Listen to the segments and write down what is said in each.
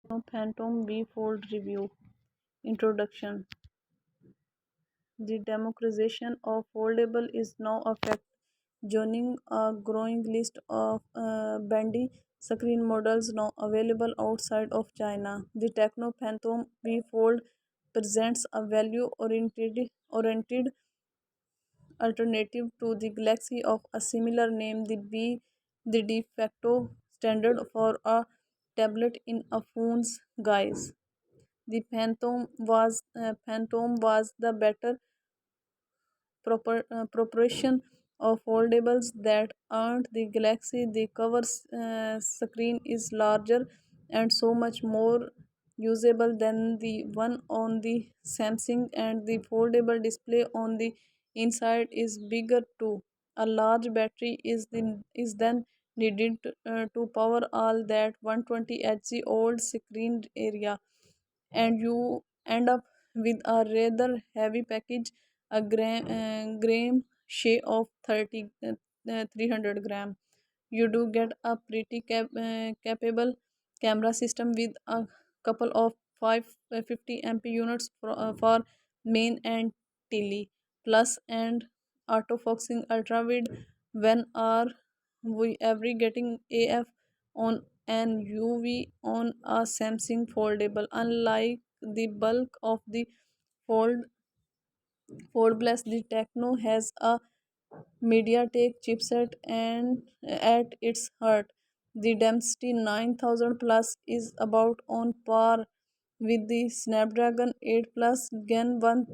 Phantom V Fold review. Introduction. The democratization of foldable is now a fact, joining a growing list of bendy screen models now available outside of China. The Tecno Phantom V Fold presents a value-oriented alternative to the Galaxy of a similar name, the de facto standard for a tablet in a phone's guise. The Phantom was the better proportion of foldables that aren't the Galaxy. The cover screen is larger and so much more usable than the one on the Samsung, and the foldable display on the inside is bigger too. A large battery is then needed to power all that 120 Hz old screen area, and you end up with a rather heavy package, a gram share of 300 gram. You do get a pretty capable camera system with a couple of 550 MP units for main and tele plus and autofocusing ultra wide. When are we ever getting AF on an UV on a Samsung foldable? Unlike the bulk of the fold fold plus, the Techno has a MediaTek chipset, and at its heart, the Dimensity 9000 Plus is about on par with the Snapdragon 8 Plus Gen 1,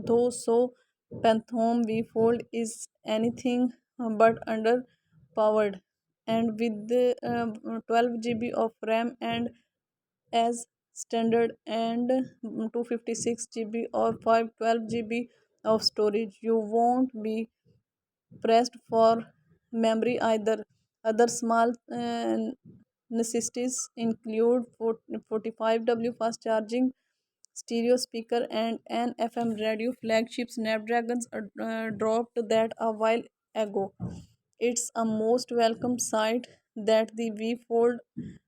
though so Phantom V Fold is anything but underpowered, and with the 12 GB of RAM and as standard, and 256 GB or 512 GB of storage, you won't be pressed for memory either. Other small necessities include 45W fast charging, stereo speaker, and an FM radio. Flagship Snapdragons dropped that a while ago. It's a most welcome sight that the V Fold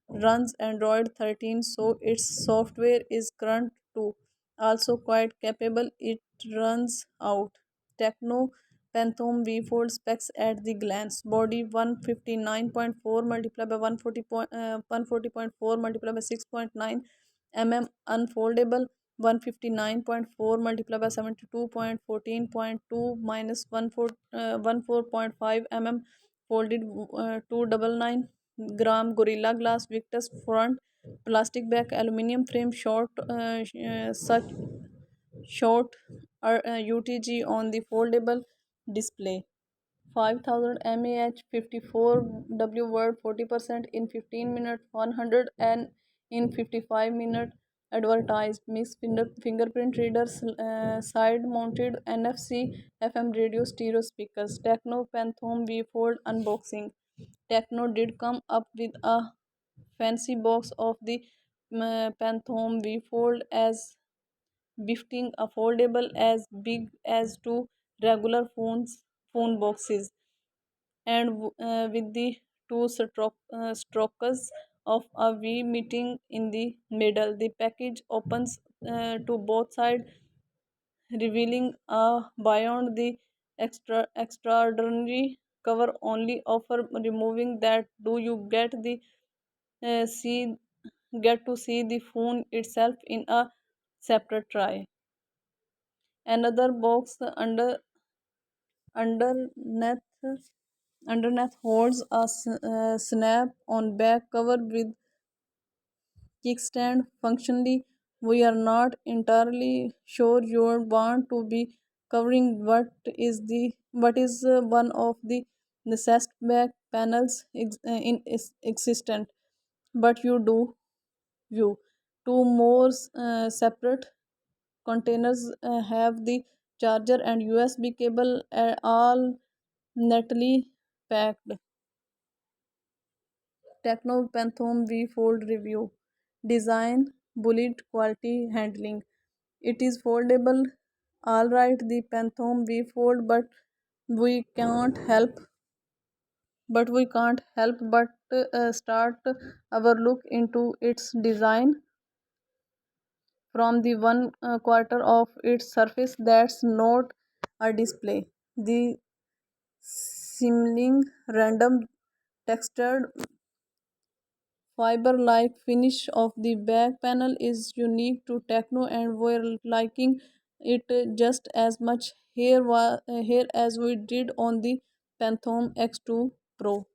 runs Android 13, so its software is current too. Also quite capable, it runs out. Tecno Phantom V Fold specs at the glance. Body 159.4 multiplied by 140.4 multiplied by 6.9 unfoldable. 159.4 multiplied by 72.14.2 minus 14.5 folded. 299 gram Gorilla Glass Victus front plastic back aluminum frame such short UTG on the foldable display. 5000 mAh 54W word 40% in 15 minutes, 100 and in 55 minutes. Advertised mixed fingerprint readers, side mounted NFC FM radio stereo speakers. Techno Phantom V Fold unboxing. Techno did come up with a fancy box of the Phantom V Fold, as gifting a foldable as big as two regular phone boxes, and with the two strokes of a V meeting in the middle. The package opens to both sides, revealing a beyond the extraordinary cover only offer. Removing that, do you see get to see the phone itself in a separate tray. Another box underneath underneath holds a snap on back cover with kickstand. Functionally, we are not entirely sure you want to be covering what is one of the necessary back panels existent, but you do view two more separate containers have the charger and USB cable, all neatly packed. Tecno Phantom V Fold review. Design, bullet quality, handling. It is foldable, alright, the Phantom V Fold, we can't help but start our look into its design from the one quarter of its surface that's not a display. The seeming random textured fiber-like finish of the back panel is unique to Tecno, and we're liking it just as much here as we did on the Phantom X2 Pro.